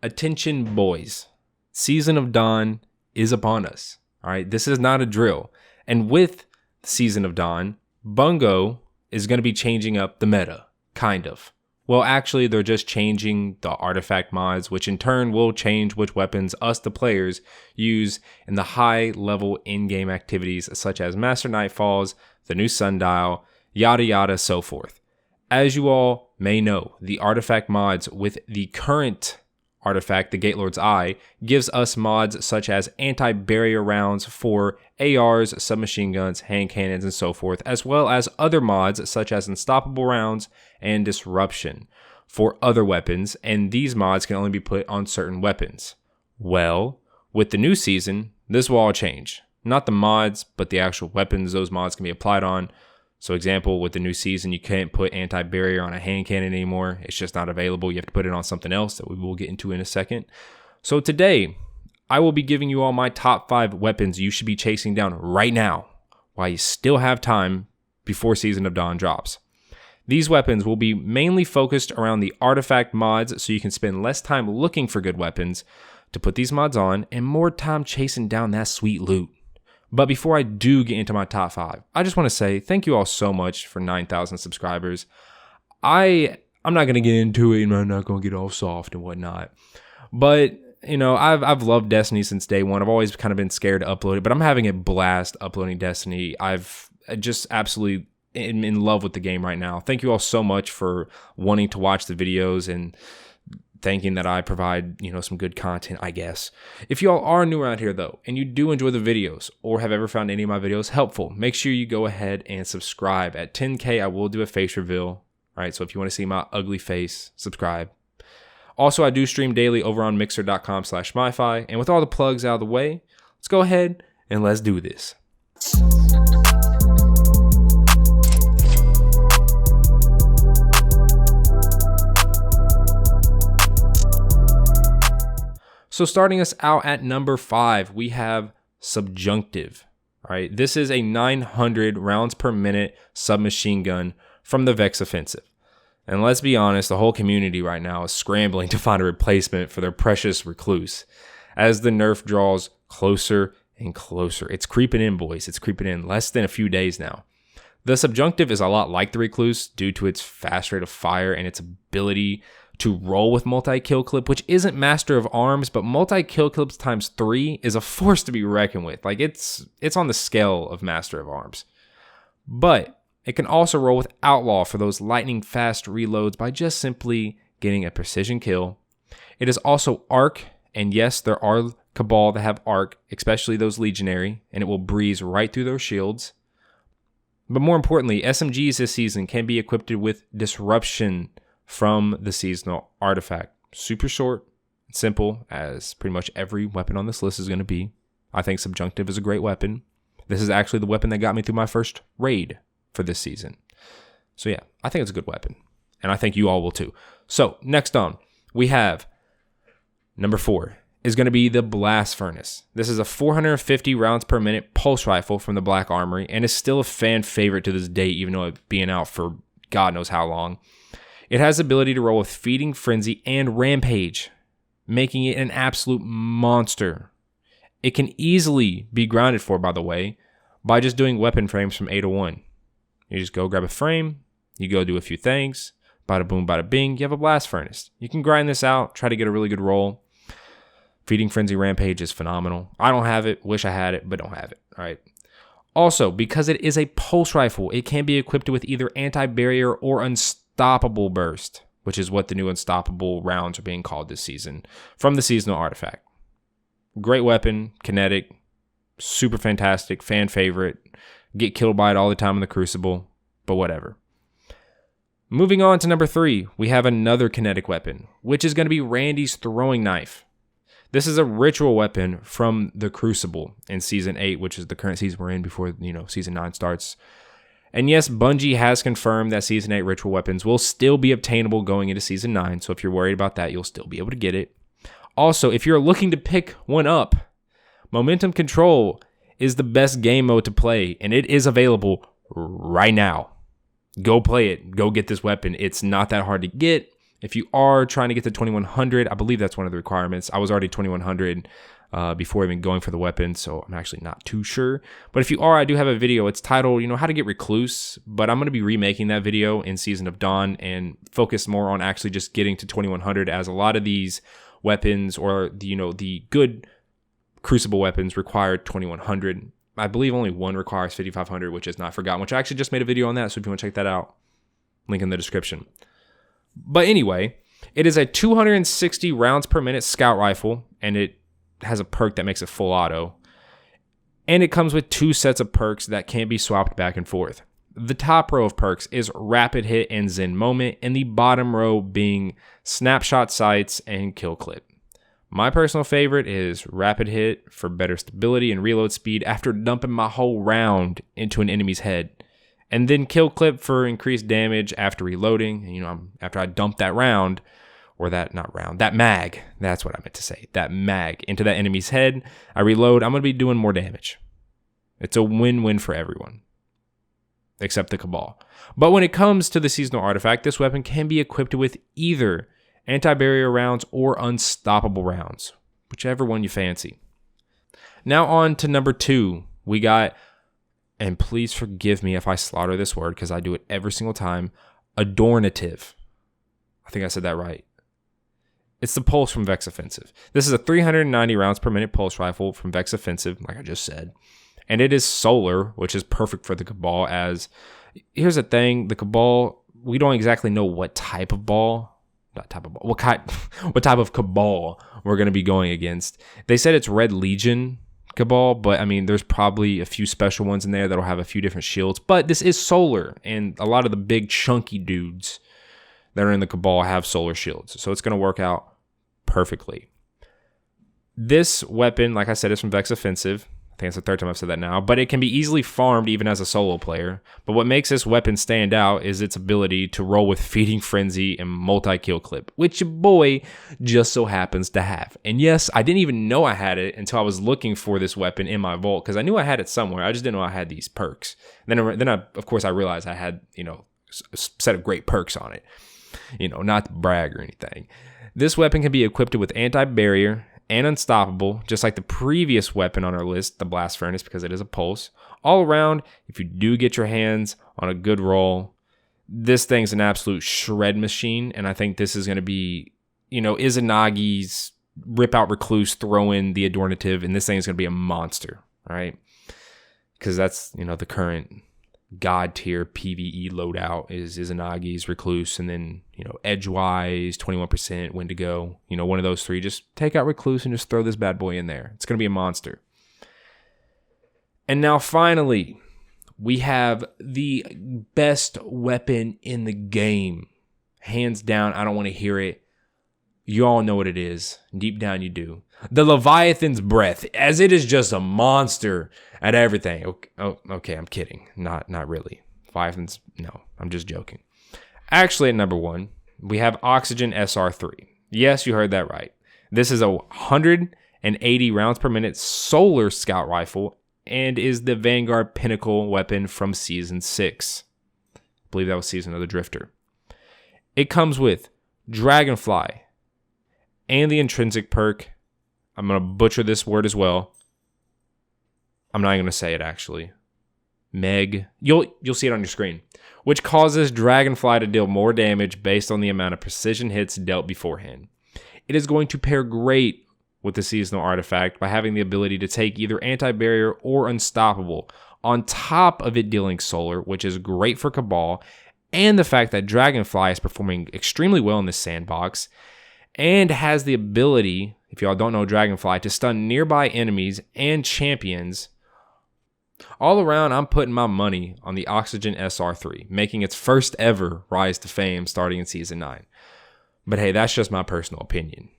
Attention, boys. Season of Dawn is upon us. All right, this is not a drill. And with Season of Dawn, Bungo is going to be changing up the meta, kind of. Well, actually, they're just changing the artifact mods, which in turn will change which weapons us, the players, use in the high-level in-game activities such as Master Nightfalls, the new Sundial, yada yada, so forth. As you all may know, the artifact mods with the current artifact, the Gatelord's Eye, gives us mods such as anti-barrier rounds for ARs, submachine guns, hand cannons, and so forth, as well as other mods such as unstoppable rounds and disruption for other weapons, and these mods can only be put on certain weapons. Well, with the new season, this will all change. Not the mods, but the actual weapons those mods can be applied on. So example, with the new season, you can't put anti-barrier on a hand cannon anymore. It's just not available. You have to put it on something else that we will get into in a second. So today, I will be giving you all my top 5 weapons you should be chasing down right now while you still have time before Season of Dawn drops. These weapons will be mainly focused around the artifact mods, so you can spend less time looking for good weapons to put these mods on and more time chasing down that sweet loot. But before I do get into my top 5, I just want to say thank you all so much for 9,000 subscribers. I'm not going to get into it, and I'm not going to get all soft and whatnot. But, you know, I've loved Destiny since day one. I've always kind of been scared to upload it, but I'm having a blast uploading Destiny. I've just absolutely in love with the game right now. Thank you all so much for wanting to watch the videos and thinking that I provide, you know, some good content, I guess. If y'all are new around here though, and you do enjoy the videos or have ever found any of my videos helpful, make sure you go ahead and subscribe. At 10K, I will do a face reveal. All right, so if you want to see my ugly face, subscribe. Also, I do stream daily over on mixer.com/myfi. And with all the plugs out of the way, let's go ahead and let's do this. So starting us out at number 5, we have Subjunctive. All right, this is a 900 rounds per minute submachine gun from the Vex Offensive. And let's be honest, the whole community right now is scrambling to find a replacement for their precious Recluse. As the nerf draws closer and closer, it's creeping in, boys. It's creeping in less than a few days now. The Subjunctive is a lot like the Recluse due to its fast rate of fire and its ability to roll with multi-kill clip, which isn't Master of Arms, but multi-kill clips times 3 is a force to be reckoned with. Like it's on the scale of Master of Arms. But it can also roll with Outlaw for those lightning fast reloads by just simply getting a precision kill. It is also Arc, and yes, there are Cabal that have Arc, especially those Legionary, and it will breeze right through their shields. But more importantly, SMGs this season can be equipped with Disruption from the seasonal artifact. Super short and simple, as pretty much every weapon on this list is going to be. I think Subjunctive is a great weapon. This is actually the weapon that got me through my first raid for this season. So yeah, I think it's a good weapon. And I think you all will too. So next on, we have number 4 is going to be the Blast Furnace. This is a 450 rounds per minute pulse rifle from the Black Armory and is still a fan favorite to this day, even though it's being out for God knows how long. It has the ability to roll with Feeding Frenzy and Rampage, making it an absolute monster. It can easily be grounded for, by the way, by just doing weapon frames from A to 1. You just go grab a frame, you go do a few things, bada boom, bada bing, you have a Blast Furnace. You can grind this out, try to get a really good roll. Feeding Frenzy Rampage is phenomenal. I don't have it, wish I had it, but don't have it. All right. Also, because it is a pulse rifle, it can be equipped with either anti-barrier or Unstoppable Burst, which is what the new Unstoppable rounds are being called this season, from the seasonal artifact. Great weapon, kinetic, super fantastic, fan favorite. Get killed by it all the time in the Crucible, but whatever. Moving on to number 3, we have another kinetic weapon, which is going to be Randy's Throwing Knife. This is a ritual weapon from the Crucible in Season 8, which is the current season we're in before, Season 9 starts. And yes, Bungie has confirmed that Season 8 ritual weapons will still be obtainable going into Season 9, so if you're worried about that, you'll still be able to get it. Also, if you're looking to pick one up, Momentum Control is the best game mode to play, and it is available right now. Go play it. Go get this weapon. It's not that hard to get. If you are trying to get to 2100, I believe that's one of the requirements. I was already 2100 before even going for the weapon, so I'm actually not too sure. But if you are, I do have a video. It's titled, how to get Recluse, but I'm going to be remaking that video in Season of Dawn and focus more on actually just getting to 2100, as a lot of these weapons, or the good Crucible weapons, require 2100. I believe only one requires 5500, which is not forgotten, which I actually just made a video on that, so if you want to check that out, link in the description. But anyway, it is a 260 rounds per minute scout rifle, and it has a perk that makes it full auto. And it comes with 2 sets of perks that can be swapped back and forth. The top row of perks is Rapid Hit and Zen Moment, and the bottom row being Snapshot Sights and Kill Clip. My personal favorite is Rapid Hit for better stability and reload speed after dumping my whole round into an enemy's head. And then Kill Clip for increased damage after reloading. After I dump that round, or that mag, that's what I meant to say, that mag into that enemy's head, I reload, I'm going to be doing more damage. It's a win-win for everyone, except the Cabal. But when it comes to the seasonal artifact, this weapon can be equipped with either anti-barrier rounds or unstoppable rounds, whichever one you fancy. Now on to number 2, we got, and please forgive me if I slaughter this word because I do it every single time, Adornative. I think I said that right. It's the Pulse from Vex Offensive. This is a 390 rounds per minute pulse rifle from Vex Offensive, like I just said. And it is solar, which is perfect for the Cabal, as, here's the thing, the Cabal, we don't exactly know what type of what type of Cabal we're going to be going against. They said it's Red Legion Cabal, but I mean, there's probably a few special ones in there that'll have a few different shields. But this is solar, and a lot of the big chunky dudes that are in the Cabal have solar shields, so it's going to work out perfectly. This weapon, like I said, is from Vex Offensive. I think it's the 3rd time I've said that now, but it can be easily farmed even as a solo player. But what makes this weapon stand out is its ability to roll with Feeding Frenzy and multi-kill clip, which your boy just so happens to have. And yes, I didn't even know I had it until I was looking for this weapon in my vault, because I knew I had it somewhere. I just didn't know I had these perks. Then of course, I realized I had, a set of great perks on it. Not to brag or anything. This weapon can be equipped with anti-barrier and unstoppable, just like the previous weapon on our list, the Blast Furnace, because it is a pulse. All around, if you do get your hands on a good roll, this thing's an absolute shred machine, and I think this is going to be, Izanagi's Rip Out Recluse, throw in the Adornative, and this thing is going to be a monster, right? Because that's, the current God tier PvE loadout is Izanagi's Recluse, and then Edgewise 21% Wendigo, one of those 3. Just take out Recluse and just throw this bad boy in there. It's gonna be a monster. And now finally, we have the best weapon in the game, hands down. I don't want to hear it. You all know what it is. Deep down you do. The Leviathan's Breath, as it is just a monster at everything. Okay, I'm kidding. Not really. Leviathan's, no, I'm just joking. Actually, at number 1, we have Oxygen SR3. Yes, you heard that right. This is a 180 rounds per minute solar scout rifle and is the Vanguard Pinnacle weapon from Season 6. I believe that was Season of the Drifter. It comes with Dragonfly and the intrinsic perk. I'm going to butcher this word as well. I'm not going to say it, actually. You'll see it on your screen. Which causes Dragonfly to deal more damage based on the amount of precision hits dealt beforehand. It is going to pair great with the seasonal artifact by having the ability to take either anti-barrier or unstoppable, on top of it dealing solar, which is great for Cabal, and the fact that Dragonfly is performing extremely well in this sandbox, and has the ability, if y'all don't know Dragonfly, to stun nearby enemies and champions. All around, I'm putting my money on the Oxygen SR3, making its first ever rise to fame starting in Season 9. But hey, that's just my personal opinion.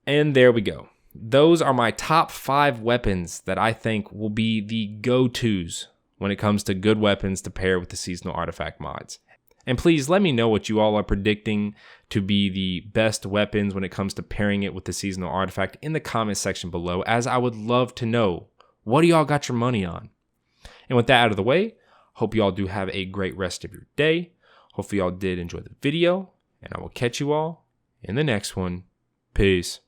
And there we go. Those are my top 5 weapons that I think will be the go-tos when it comes to good weapons to pair with the seasonal artifact mods. And please let me know what you all are predicting to be the best weapons when it comes to pairing it with the seasonal artifact in the comment section below, as I would love to know, what do y'all got your money on? And with that out of the way, hope y'all do have a great rest of your day. Hopefully y'all did enjoy the video. and I will catch you all in the next one. Peace.